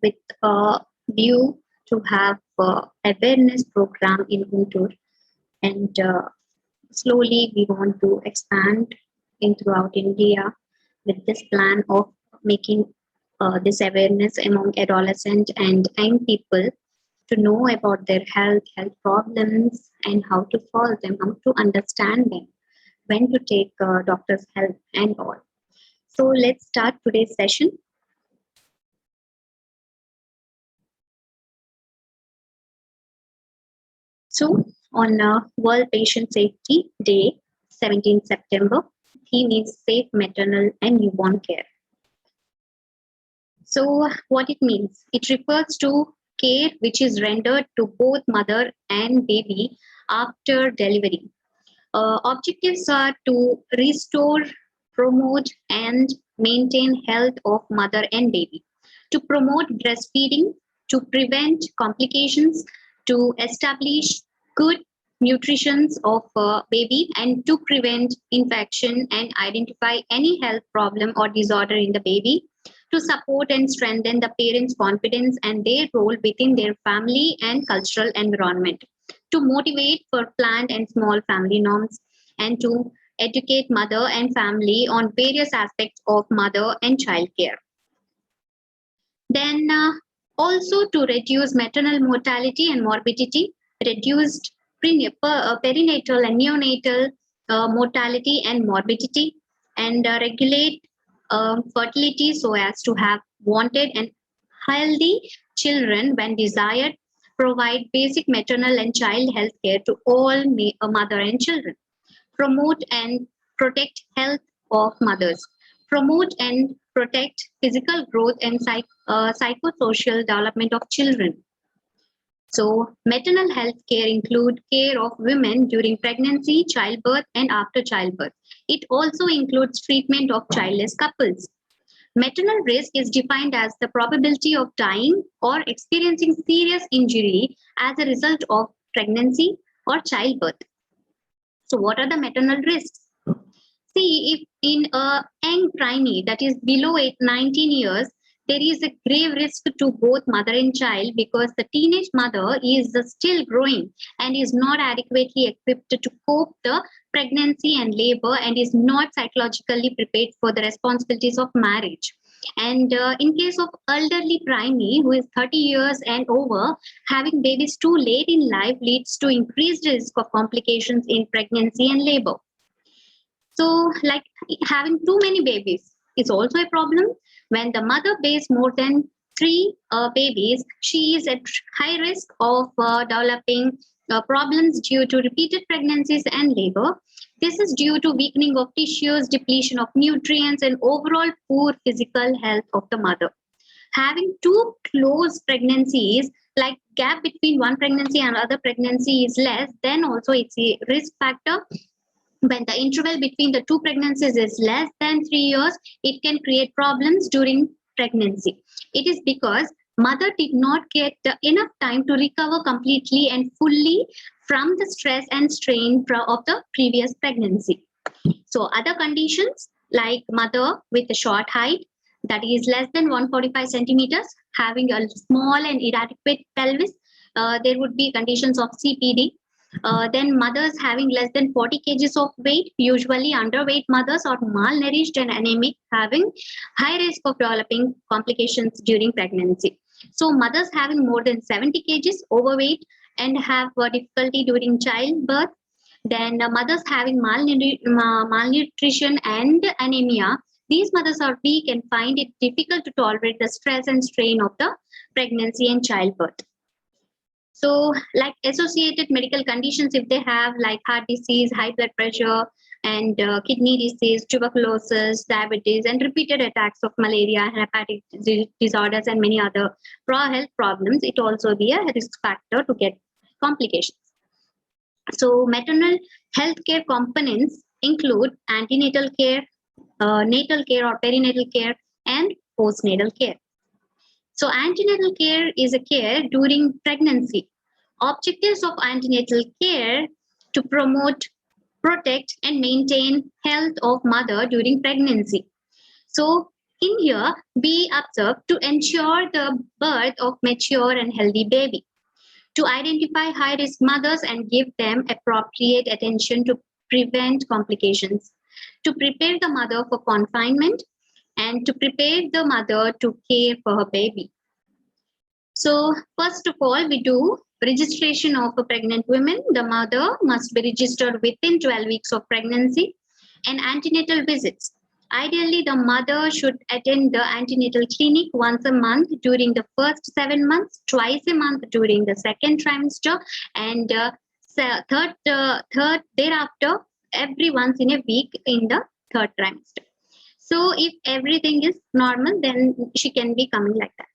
with a view to have awareness program in Guntur, and slowly we want to expand in throughout India with this plan of making this awareness among adolescent and young people to know about their health problems, and how to solve them, how to understand them, when to take doctor's help and all. So let's start today's session. So on World Patient Safety Day, 17th September, theme is safe maternal and newborn care. So what it means? It refers to care which is rendered to both mother and baby after delivery. Objectives are to restore, promote, and maintain health of mother and baby, to promote breastfeeding, to prevent complications, to establish good nutrition of baby, and to prevent infection and identify any health problem or disorder in the baby, to support and strengthen the parents' confidence and their role within their family and cultural environment, to motivate for planned and small family norms, and to educate mother and family on various aspects of mother and child care. Then also to reduce maternal mortality and morbidity, reduced perinatal and neonatal mortality and morbidity, and regulate fertility so as to have wanted and healthy children when desired, provide basic maternal and child health care to all mother and children, promote and protect health of mothers, promote and protect physical growth and psychosocial development of children. So maternal health care include care of women during pregnancy, childbirth, and after childbirth. It also includes treatment of childless couples. Maternal risk is defined as the probability of dying or experiencing serious injury as a result of pregnancy or childbirth. So what are the maternal risks? See, if in a young primate that is below 19 years, there is a grave risk to both mother and child, because the teenage mother is still growing and is not adequately equipped to cope the pregnancy and labor, and is not psychologically prepared for the responsibilities of marriage. And in case of elderly primate who is 30 years and over, having babies too late in life leads to increased risk of complications in pregnancy and labor. So, like having too many babies is also a problem. When the mother bears more than three babies, she is at high risk of developing problems due to repeated pregnancies and labor. This is due to weakening of tissues, depletion of nutrients, and overall poor physical health of the mother. Having two close pregnancies, like gap between one pregnancy and other pregnancy is less, then also it's a risk factor. When the interval between the two pregnancies is less than 3 years, it can create problems during pregnancy. It is because mother did not get enough time to recover completely and fully from the stress and strain of the previous pregnancy. So other conditions like mother with a short height, that is less than 145 centimeters, having a small and inadequate pelvis, there would be conditions of CPD. Then mothers having less than 40 kgs of weight, usually underweight mothers or malnourished and anemic, having high risk of developing complications during pregnancy. So mothers having more than 70 kgs overweight and have difficulty during childbirth. Then mothers having malnutrition and anemia, these mothers are weak and find it difficult to tolerate the stress and strain of the pregnancy and childbirth. So, like associated medical conditions, if they have like heart disease, high blood pressure, and kidney disease, tuberculosis, diabetes, and repeated attacks of malaria, hepatic disorders, and many other health problems, it also be a risk factor to get complications. So, maternal healthcare components include antenatal care, natal care or perinatal care, and postnatal care. So, antenatal care is a care during pregnancy. Objectives of antenatal care to promote, protect, and maintain health of mother during pregnancy. So, In here, we observe to ensure the birth of mature and healthy baby, to identify high-risk mothers and give them appropriate attention to prevent complications, to prepare the mother for confinement, and to prepare the mother to care for her baby. So first of all, we do registration of a pregnant woman. The mother must be registered within 12 weeks of pregnancy, and antenatal visits. Ideally, the mother should attend the antenatal clinic once a month during the first 7 months, twice a month during the second trimester, and third thereafter every once in a week in the third trimester. So if everything is normal, then she can be coming like that.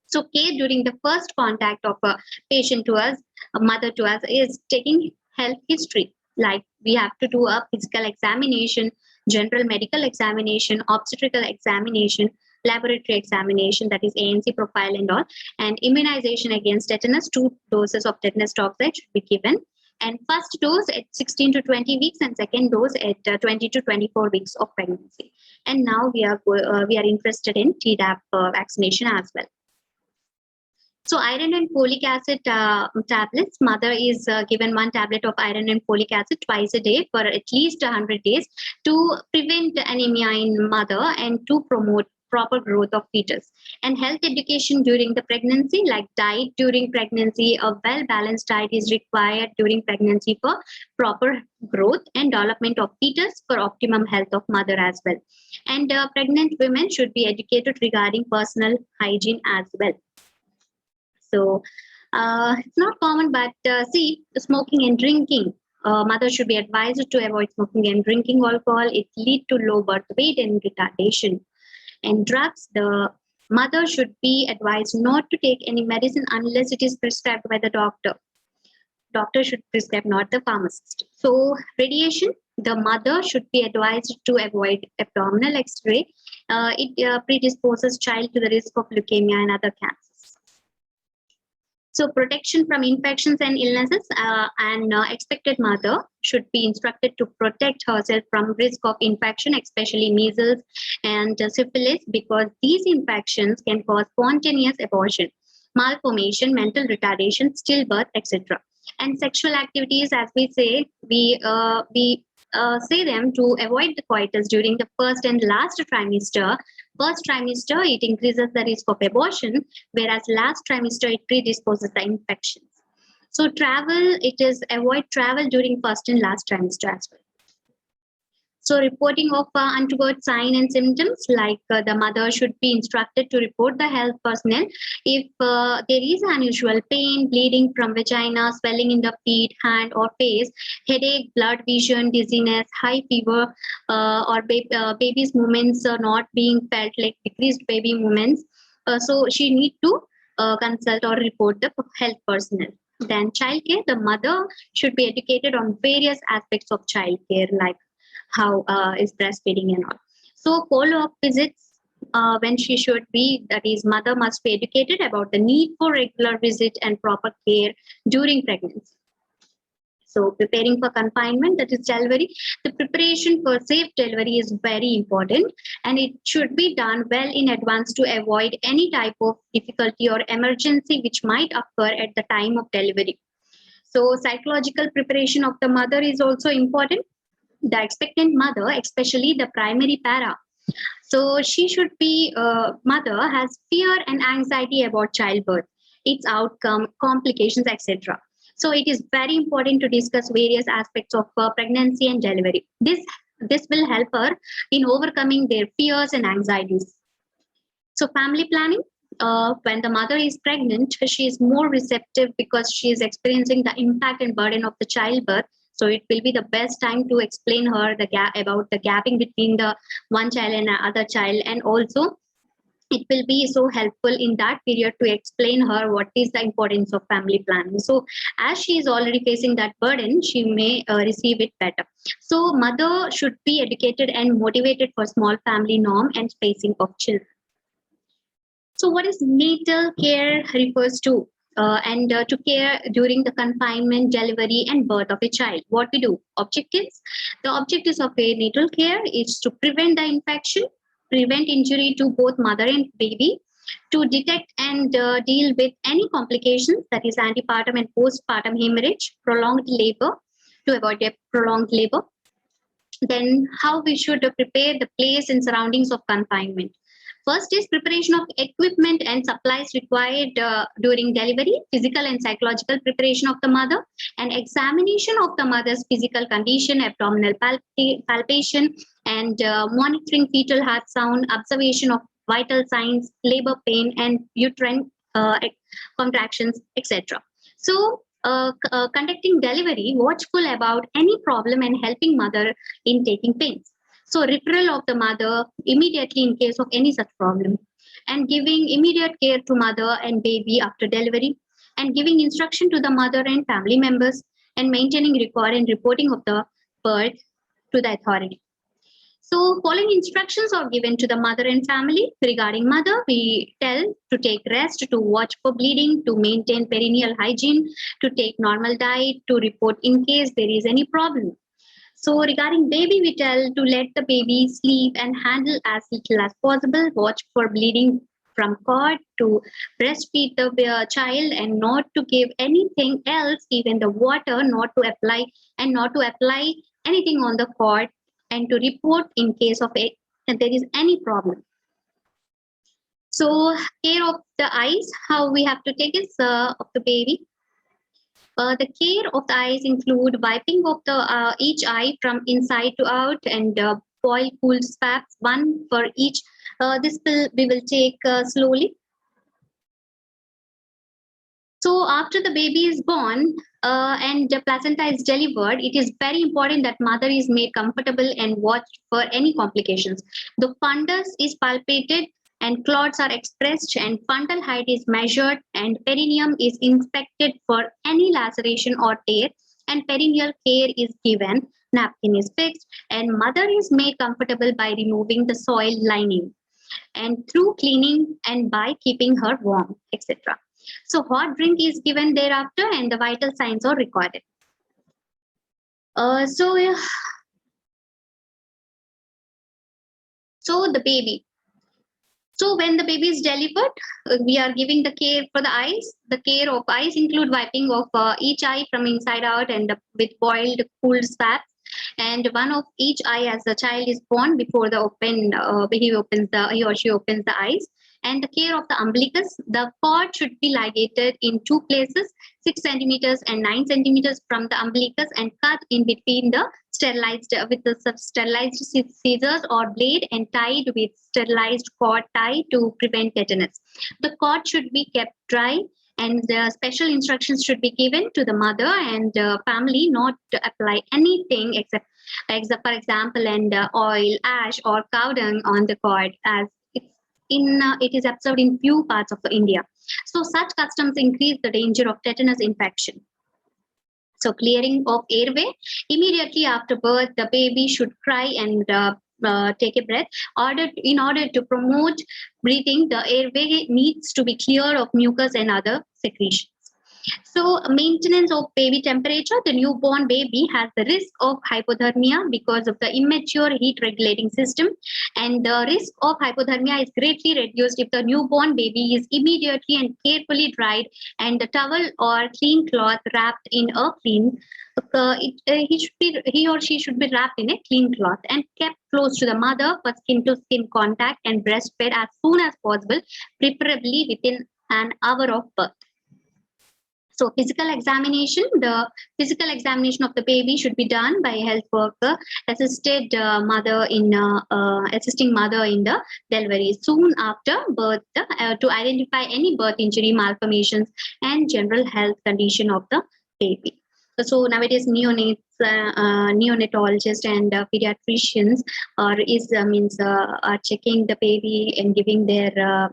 So care during the first contact of a patient to us, a mother to us, is taking health history. Like we have to do a physical examination, general medical examination, obstetrical examination, laboratory examination, that is ANC profile and all, and immunization against tetanus. 2 doses of tetanus toxoid should be given. And first dose at 16 to 20 weeks and second dose at 20 to 24 weeks of pregnancy. And now we are interested in Tdap vaccination as well. So iron and folic acid tablets. Mother is given 1 tablet of iron and folic acid twice a day for at least 100 days to prevent anemia in mother and to promote proper growth of fetus. And health education during the pregnancy, like diet during pregnancy. A well-balanced diet is required during pregnancy for proper growth and development of fetus for optimum health of mother as well. And pregnant women should be educated regarding personal hygiene as well. So it's not common, but see, smoking and drinking. Mother should be advised to avoid smoking and drinking alcohol. It leads to low birth weight and retardation. And drugs, the mother should be advised not to take any medicine unless it is prescribed by the doctor. Doctor should prescribe, not the pharmacist. So radiation, the mother should be advised to avoid abdominal X-ray. It predisposes child to the risk of leukemia and other cancers. So protection from infections and illnesses, and expected mother should be instructed to protect herself from risk of infection, especially measles and syphilis, because these infections can cause spontaneous abortion, malformation, mental retardation, stillbirth, etc. And sexual activities, as we say, we say them to avoid the coitus during the first and last trimester. First trimester, it increases the risk of abortion, whereas last trimester, it predisposes the infections. So travel, it is avoid travel during first and last trimester as well. So reporting of untoward sign and symptoms, like the mother should be instructed to report the health personnel if there is unusual pain, bleeding from vagina, swelling in the feet, hand or face, headache, blood vision, dizziness, high fever, or baby's movements are not being felt, like decreased baby movements. So she need to consult or report the health personnel. Then childcare, the mother should be educated on various aspects of childcare, like how is breastfeeding and all. So follow-up visits when she should be, that is, mother must be educated about the need for regular visit and proper care during pregnancy. So preparing for confinement, that is delivery. The preparation for safe delivery is very important, and it should be done well in advance to avoid any type of difficulty or emergency which might occur at the time of delivery. So psychological preparation of the mother is also important. The expectant mother, especially the primary para. So she should be, mother has fear and anxiety about childbirth, its outcome, complications, etc. So it is very important to discuss various aspects of pregnancy and delivery. This will help her in overcoming their fears and anxieties. So family planning. When the mother is pregnant, she is more receptive because she is experiencing the impact and burden of the childbirth. So it will be the best time to explain her about the gapping between the one child and another child, and also it will be so helpful in that period to explain her what is the importance of family planning. So as she is already facing that burden, she may receive it better. So mother should be educated and motivated for small family norm and spacing of children. So what is natal care refers to? To care during the confinement, delivery, and birth of a child. What we do? Objectives. The objectives of a natal care is to prevent the infection, prevent injury to both mother and baby, to detect and deal with any complications, that is antepartum and postpartum hemorrhage, prolonged labor, to avoid a prolonged labor. Then how we should prepare the place and surroundings of confinement. First is preparation of equipment and supplies required during delivery, physical and psychological preparation of the mother, and examination of the mother's physical condition, abdominal palpation, and monitoring fetal heart sound, observation of vital signs, labor pain, and uterine contractions, etc. So, conducting delivery, watchful about any problem and helping mother in taking pains. So referral of the mother immediately in case of any such problem, and giving immediate care to mother and baby after delivery, and giving instruction to the mother and family members, and maintaining record and reporting of the birth to the authority. So following instructions are given to the mother and family. Regarding mother, we tell to take rest, to watch for bleeding, to maintain perineal hygiene, to take normal diet, to report in case there is any problem. So regarding baby, we tell to let the baby sleep and handle as little as possible. Watch for bleeding from cord, to breastfeed the child and not to give anything else, even the water, not to apply anything on the cord, and to report in case of if there is any problem. So care of the eyes, how we have to take is of the baby. The care of the eyes include wiping of the each eye from inside to out, and boil cool swabs, one for each. We will take slowly. So after the baby is born and the placenta is delivered, it is very important that mother is made comfortable and watched for any complications. The fundus is palpated and clots are expressed, and fundal height is measured, and perineum is inspected for any laceration or tear, and perineal care is given, napkin is fixed, and mother is made comfortable by removing the soil lining, and through cleaning and by keeping her warm, etc. So hot drink is given thereafter, and the vital signs are recorded. So the baby. So when the baby is delivered, we are giving the care for the eyes. The care of eyes include wiping of each eye from inside out, and with boiled cool swabs, and one of each eye as the child is born before he or she opens the eyes. And the care of the umbilicus, the cord should be ligated in two places, 6 centimeters and 9 centimeters from the umbilicus, and cut in between the sterilized with the sterilized scissors or blade, and tied with sterilized cord tie to prevent tetanus. The cord should be kept dry, and the special instructions should be given to the mother and family not to apply anything except for example, and oil, ash, or cow dung on the cord, as it is observed in few parts of India. So such customs increase the danger of tetanus infection. So clearing of airway, immediately after birth, the baby should cry and take a breath. In order to promote breathing, the airway needs to be clear of mucus and other secretions. So maintenance of baby temperature, the newborn baby has the risk of hypothermia because of the immature heat regulating system, and the risk of hypothermia is greatly reduced if the newborn baby is immediately and carefully dried, and the towel or clean cloth wrapped in a clean he or she should be wrapped in a clean cloth and kept close to the mother for skin to skin contact, and breastfed as soon as possible, preferably within an hour of birth. So physical examination, the physical examination of the baby should be done by a health worker, assisting mother in the delivery soon after birth to identify any birth injury, malformations, and general health condition of the baby. So nowadays, neonatologists and pediatricians are checking the baby and giving their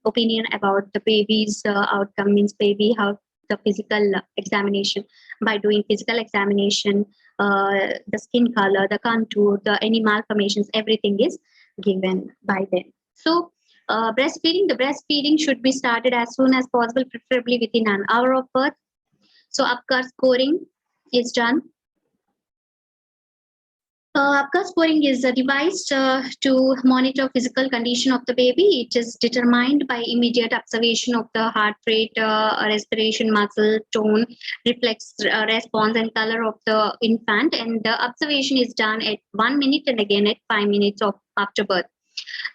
opinion about the baby's outcome, means baby how the physical examination. By doing physical examination, the skin color, the contour, the any malformations, everything is given by them. So breastfeeding, the breastfeeding should be started as soon as possible, preferably within an hour of birth. So Apgar scoring is done. APGAR scoring is devised to monitor physical condition of the baby. It is determined by immediate observation of the heart rate, respiration, muscle tone, reflex response, and color of the infant. And the observation is done at 1 minute and again at 5 minutes of after birth.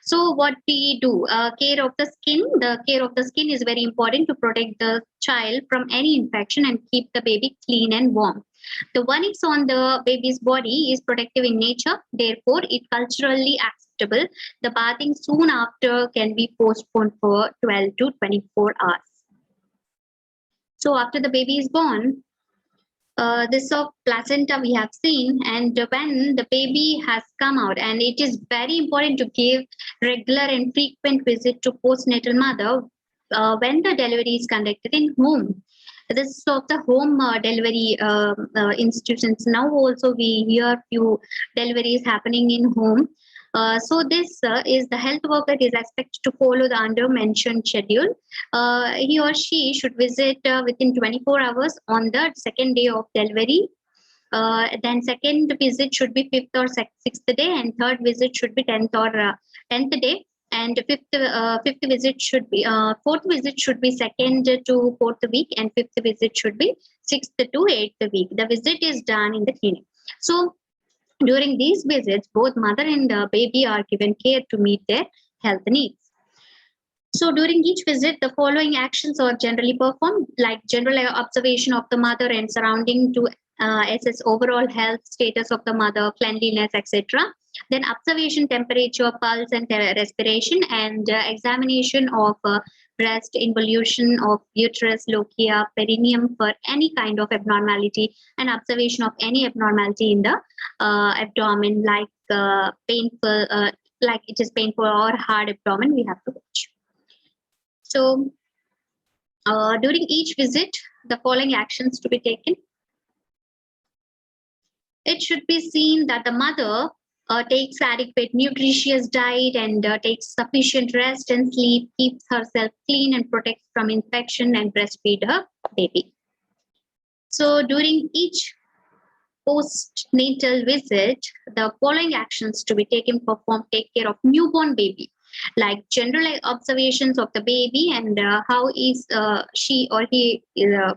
So what we do, care of the skin. The care of the skin is very important to protect the child from any infection and keep the baby clean and warm. The vernix on the baby's body is protective in nature, therefore it culturally acceptable. The bathing soon after can be postponed for 12 to 24 hours. So after the baby is born, this of placenta we have seen, and when the baby has come out, and it is very important to give regular and frequent visit to postnatal mother when the delivery is conducted in home. This is of the home delivery institutions. Now also we hear few deliveries happening in home. So this is the health worker is expected to follow the under mentioned schedule. He or she should visit within 24 hours on the second day of delivery. Then second visit should be fifth or sixth day, and third visit should be 10th or 10th day, and fifth visit should be fourth visit should be second to fourth week, and fifth visit should be sixth to eighth week. The visit is done in the clinic. So during these visits, both mother and baby are given care to meet their health needs. So during each visit, the following actions are generally performed, like general observation of the mother and surrounding to assess overall health status of the mother, cleanliness, etc. Then observation, temperature, pulse, and respiration, and examination of breast, involution of uterus, lochia, perineum for any kind of abnormality, and observation of any abnormality in the abdomen, like painful, like it is painful or hard abdomen, we have to watch. So during each visit, the following actions to be taken. It should be seen that the mother takes adequate nutritious diet and takes sufficient rest and sleep, keeps herself clean and protects from infection, and breastfeed her baby. So during each postnatal visit, the following actions to be taken: perform, take care of newborn baby, like general observations of the baby and how is she or he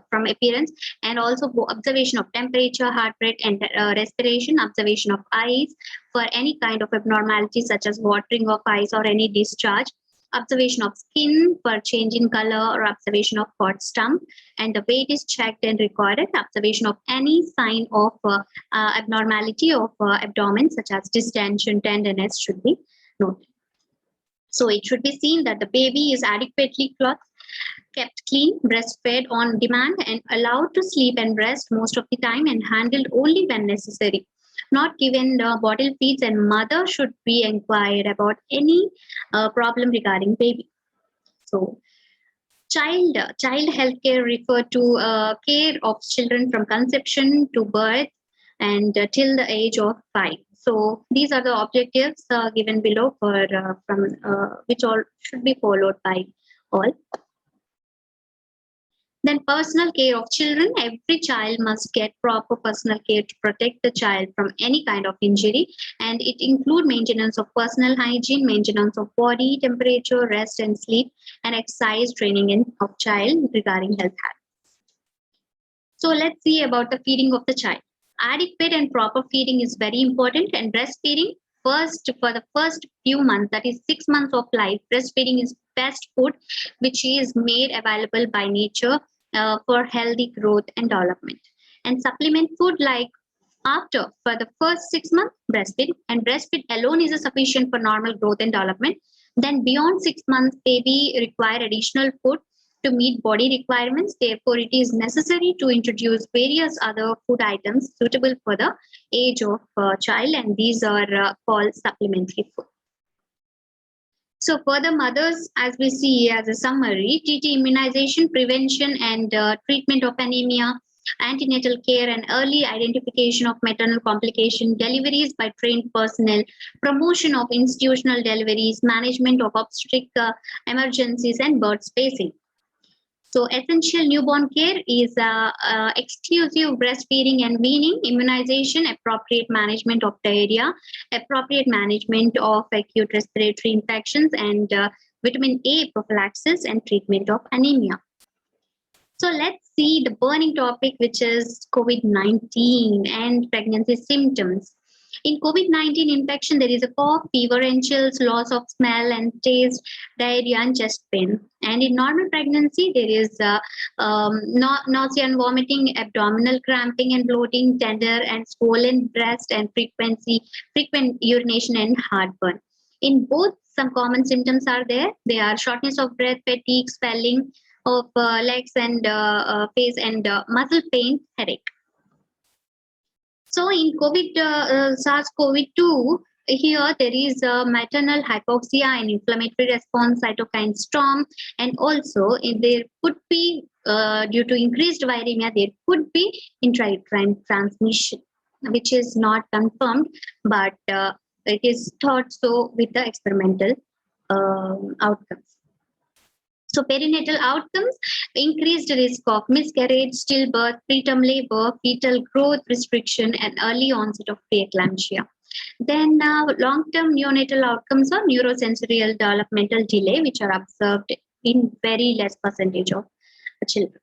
from appearance, and also observation of temperature, heart rate, and respiration, observation of eyes for any kind of abnormality such as watering of eyes or any discharge, observation of skin for change in color, or observation of hot stomach, and the weight is checked and recorded, observation of any sign of abnormality of abdomen such as distension, tenderness should be noted. So it should be seen that the baby is adequately clothed, kept clean, breastfed on demand, and allowed to sleep and rest most of the time, and handled only when necessary. Not given bottle feeds, and mother should be inquired about any problem regarding baby. So child healthcare refer to care of children from conception to birth and till the age of 5. So these are the objectives given below for from which all should be followed by all. Then personal care of children. Every child must get proper personal care to protect the child from any kind of injury, and it include maintenance of personal hygiene, maintenance of body temperature, rest and sleep, and exercise training of child regarding health habits. So let's see about the feeding of the child. Adequate and proper feeding is very important, and breastfeeding first for the first few months, that is 6 months of life, breastfeeding is best food which is made available by nature for healthy growth and development. And supplement food like after for the first 6 months breastfeed, and breastfeed alone is sufficient for normal growth and development. Then beyond 6 months, baby require additional food to meet body requirements. Therefore, it is necessary to introduce various other food items suitable for the age of child, and these are called supplementary food. So for the mothers, as we see as a summary, TT immunization, prevention and treatment of anemia, antenatal care and early identification of maternal complication, deliveries by trained personnel, promotion of institutional deliveries, management of obstetric emergencies and birth spacing. So essential newborn care is exclusive breastfeeding and weaning, immunization, appropriate management of diarrhea, appropriate management of acute respiratory infections, and vitamin A prophylaxis and treatment of anemia. So let's see the burning topic, which is COVID-19 and pregnancy symptoms. In COVID-19 infection, there is a cough, fever and chills, loss of smell and taste, diarrhea and chest pain. And in normal pregnancy, there is nausea and vomiting, abdominal cramping and bloating, tender and swollen breast, and frequent urination and heartburn. In both, some common symptoms are there. They are shortness of breath, fatigue, swelling of legs and face, and muscle pain, headache. So in SARS-CoV-2, here there is maternal hypoxia and inflammatory response, cytokine storm, and also there could be, due to increased viremia, there could be intrauterine transmission, which is not confirmed, but it is thought so with the experimental outcomes. So perinatal outcomes: increased risk of miscarriage, stillbirth, preterm labor, fetal growth restriction, and early onset of preeclampsia. Then long-term neonatal outcomes are neurosensorial developmental delay, which are observed in very less percentage of children.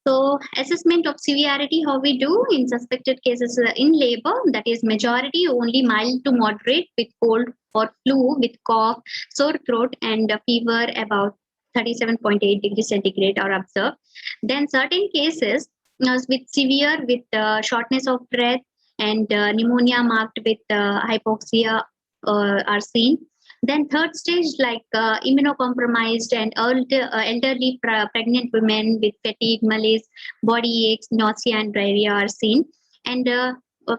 So assessment of severity, how we do in suspected cases in labor, that is majority only mild to moderate with cold or flu with cough, sore throat, and fever about 37.8 degrees centigrade are observed. Then certain cases with severe, with shortness of breath and pneumonia marked with hypoxia are seen. Then third stage, like immunocompromised and elderly pregnant women with fatigue, malaise, body aches, nausea, and diarrhea are seen. And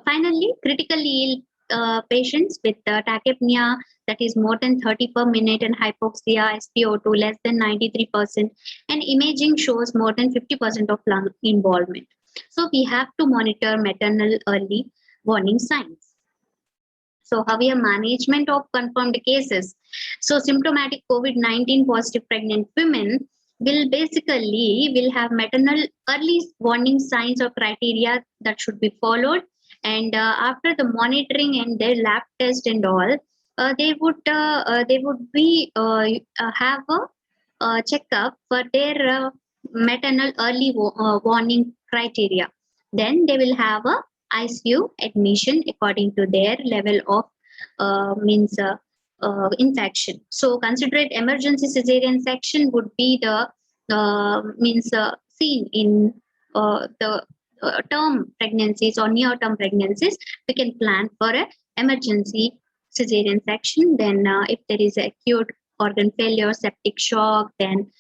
finally, critically ill patients with tachypnea, that is more than 30 per minute, and hypoxia, SpO2 less than 93%, and imaging shows more than 50% of lung involvement. So we have to monitor maternal early warning signs. So how we have management of confirmed cases. So symptomatic COVID-19 positive pregnant women will have maternal early warning signs or criteria that should be followed. And after the monitoring and their lab test and all, they would have a checkup for their maternal early warning criteria. Then they will have a ICU admission according to their level of infection. So considered emergency cesarean section would be the seen in the term pregnancies or near-term pregnancies. We can plan for an emergency cesarean section. Then if there is acute organ failure, septic shock, then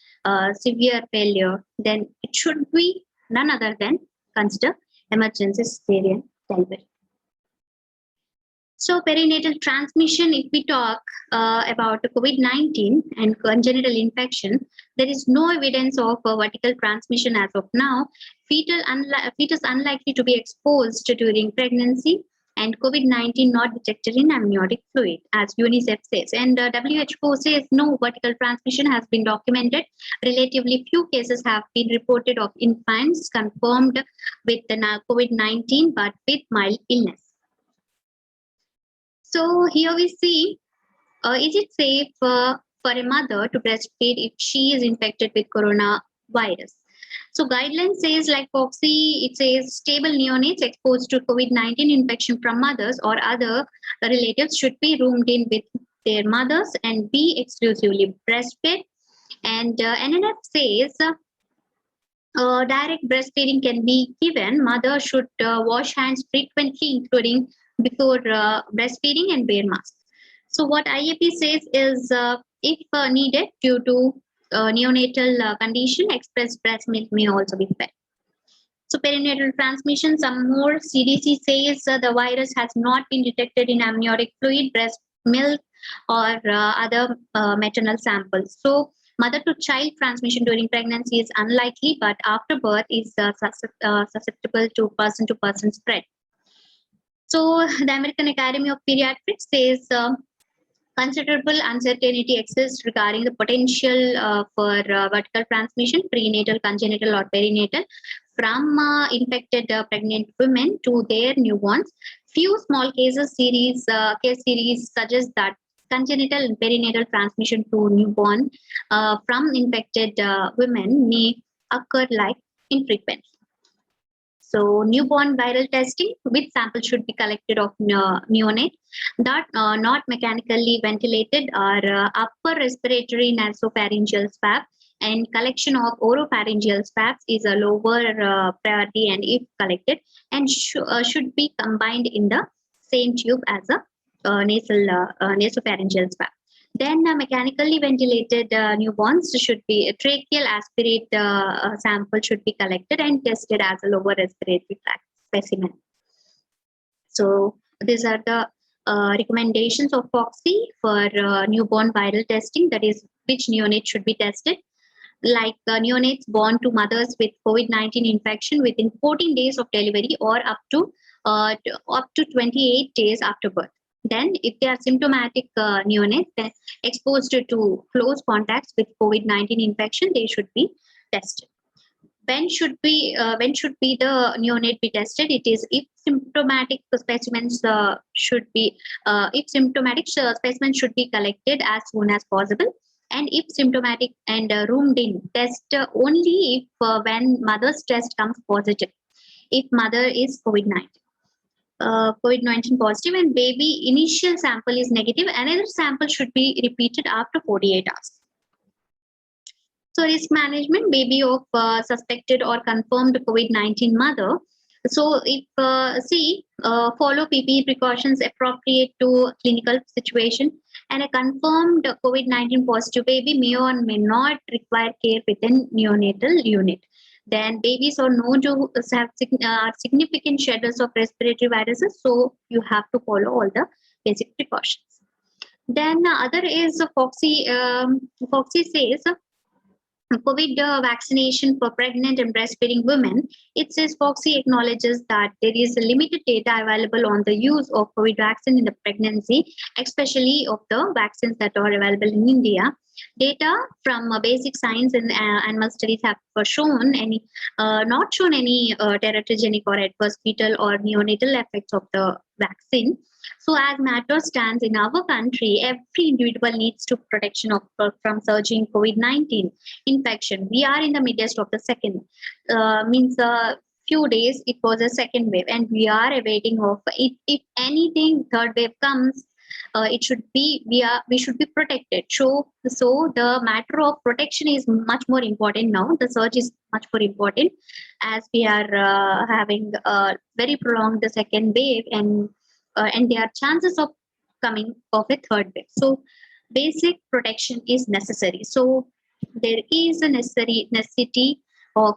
severe failure, then it should be none other than consider emergency cesarean delivery. So perinatal transmission, if we talk about COVID-19 and congenital infection, there is no evidence of vertical transmission as of now. Fetus unlikely to be exposed during pregnancy, and COVID-19 not detected in amniotic fluid, as UNICEF says. And WHO says no vertical transmission has been documented. Relatively few cases have been reported of infants confirmed with the COVID-19, but with mild illness. So here we see, is it safe for a mother to breastfeed if she is infected with coronavirus? So guidelines says, like FOXI, it says stable neonates exposed to COVID-19 infection from mothers or other relatives should be roomed in with their mothers and be exclusively breastfed. And NNF says direct breastfeeding can be given. Mother should wash hands frequently, including before breastfeeding, and wear masks. So what IAP says is, if needed due to neonatal condition, expressed breast milk may also be fed. So perinatal transmission, some more. CDC says the virus has not been detected in amniotic fluid, breast milk, or other maternal samples. So mother to child transmission during pregnancy is unlikely, but after birth is susceptible to person spread. So the American Academy of Pediatrics says Considerable uncertainty exists regarding the potential for vertical transmission, prenatal, congenital, or perinatal, from infected pregnant women to their newborns. Few small case series suggest that congenital and perinatal transmission to newborn from infected women may occur like infrequently. So newborn viral testing with samples should be collected of neonate that not mechanically ventilated or upper respiratory nasopharyngeal swab, and collection of oropharyngeal swabs is a lower priority, and if collected and should be combined in the same tube as a nasopharyngeal swab. Then mechanically ventilated newborns should be tracheal aspirate sample should be collected and tested as a lower respiratory tract specimen. So these are the recommendations of FOXI for newborn viral testing, that is which neonate should be tested. Like neonates born to mothers with COVID-19 infection within 14 days of delivery or up to 28 days after birth. Then, if they are symptomatic neonates exposed to close contacts with COVID-19 infection, they should be tested. When should the neonate be tested? It is if symptomatic specimens should be specimens should be collected as soon as possible, and if symptomatic and roomed in, test only if when mother's test comes positive. If mother is COVID-19 positive and baby initial sample is negative, another sample should be repeated after 48 hours. So risk management, baby of suspected or confirmed COVID-19 mother. So if follow PPE precautions appropriate to clinical situation, and a confirmed COVID-19 positive baby may or may not require care within neonatal unit. Then babies are known to have significant shedders of respiratory viruses, so you have to follow all the basic precautions. Then other is FOXI. FOXI says COVID vaccination for pregnant and breastfeeding women. It says FOXI acknowledges that there is limited data available on the use of COVID vaccine in the pregnancy, especially of the vaccines that are available in India. Data from basic science and animal studies have not shown any teratogenic or adverse fetal or neonatal effects of the vaccine. So as matters stands in our country, every individual needs to protection from surging COVID-19 infection. We are in the midst of the second, few days it was a second wave, and we are awaiting of it. If anything third wave comes, it should be we should be protected. So the matter of protection is much more important now. The surge is much more important as we are having a very prolonged the second wave, and there are chances of coming of a third wave. So basic protection is necessary. So there is a necessity of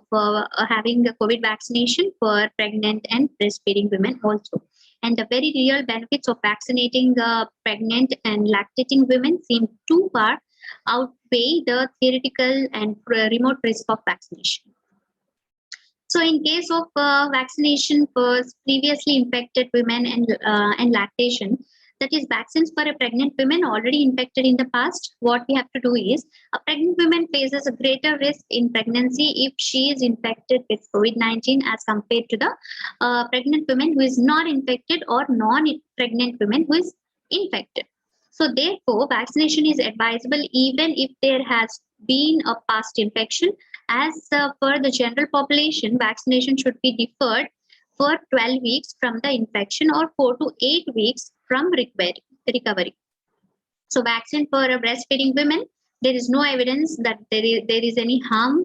having a COVID vaccination for pregnant and breastfeeding women also. And the very real benefits of vaccinating pregnant and lactating women seem too far outweigh the theoretical and remote risk of vaccination. So in case of vaccination for previously infected women and lactation, that is vaccines for a pregnant woman already infected in the past, what we have to do is a pregnant woman faces a greater risk in pregnancy if she is infected with COVID-19 as compared to the pregnant woman who is not infected or non-pregnant woman who is infected. So therefore, vaccination is advisable even if there has been a past infection. As for the general population, vaccination should be deferred for 12 weeks from the infection or 4 to 8 weeks from recovery. So vaccine for breastfeeding women, there is no evidence that there is any harm.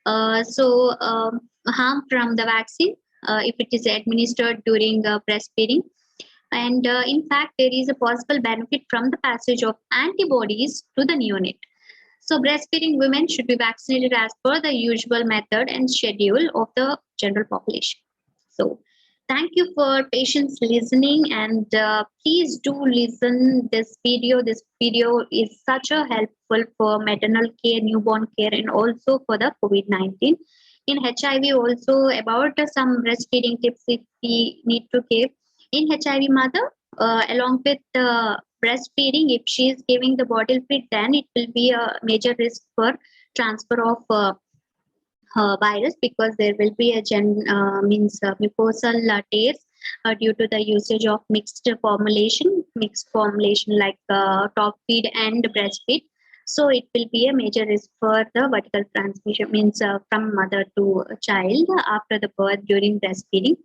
Harm from the vaccine if it is administered during breastfeeding. And in fact, there is a possible benefit from the passage of antibodies to the neonate. So breastfeeding women should be vaccinated as per the usual method and schedule of the general population. So thank you for patience listening, and please do listen this video. This video is such a helpful for maternal care, newborn care, and also for the COVID-19. In HIV also about some breastfeeding tips if we need to give. In HIV mother, Along with breastfeeding, if she is giving the bottle feed, then it will be a major risk for transfer of virus, because there will be a mucosal tears due to the usage of mixed formulation like top feed and breastfeed. So it will be a major risk for the vertical transmission, means from mother to child after the birth during breastfeeding,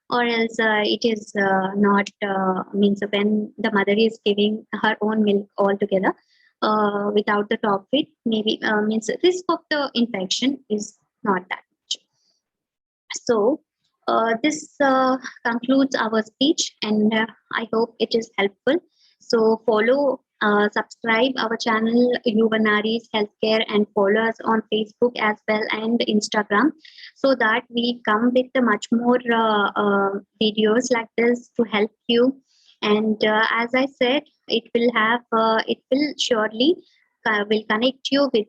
or else it is not means when the mother is giving her own milk altogether without the top feed, maybe means risk of the infection is not that much. So this concludes our speech, and I hope it is helpful. So follow, subscribe our channel Yuvanari's Healthcare, and follow us on Facebook as well and Instagram, so that we come with much more videos like this to help you. And as I said, it will surely will connect you with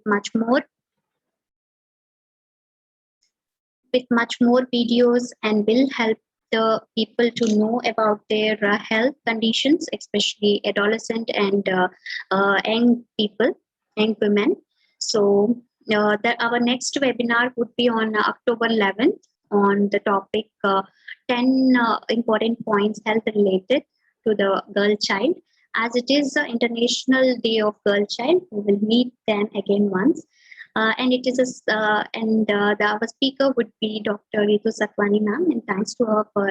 much more videos, and will help the people to know about their health conditions, especially adolescent and young people, young women. So our next webinar would be on October 11th on the topic 10 important points health related to the girl child. As it is the International Day of Girl Child, we will meet then again once. And it is our speaker would be Dr. Ritu Sakwani ma'am, and thanks to her for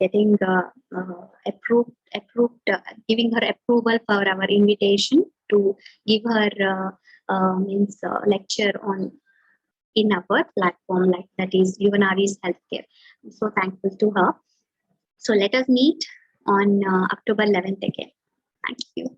getting giving her approval for our invitation to give her lecture on in our platform, like that is Yuvanari's Healthcare. So thankful to her. So let us meet on October 11th again. Thank you.